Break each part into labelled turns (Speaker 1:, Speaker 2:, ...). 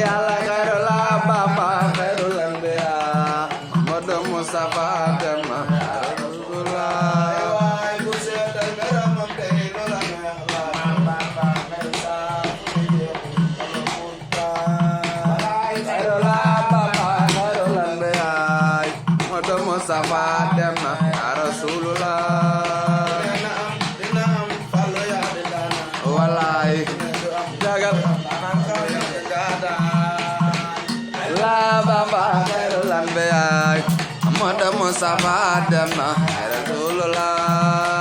Speaker 1: yàlla xayrul Bamba xayrul anbiya Ahmadu Mustafa dem na Rasulullah waay ku seetal ngaramam tey loola neex la Bamba xayrul Bamba xayrul anbiya Ahmadu Mustafa dem na Rasulullah wallaay jagal la Bamba xayrul anbiya Ahmadu Mustafa dem na Rasulullah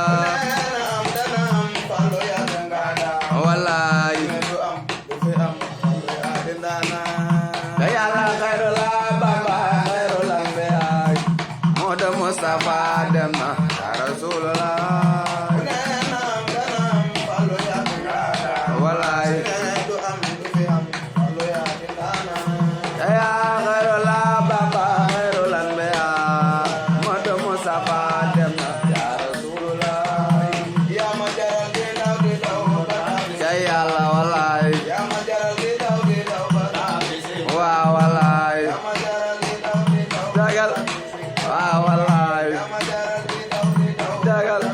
Speaker 1: wallaay yàlla xayrul Bamba xayrul anbiya Ahmadu Mustafa dem na Rasulullah jagal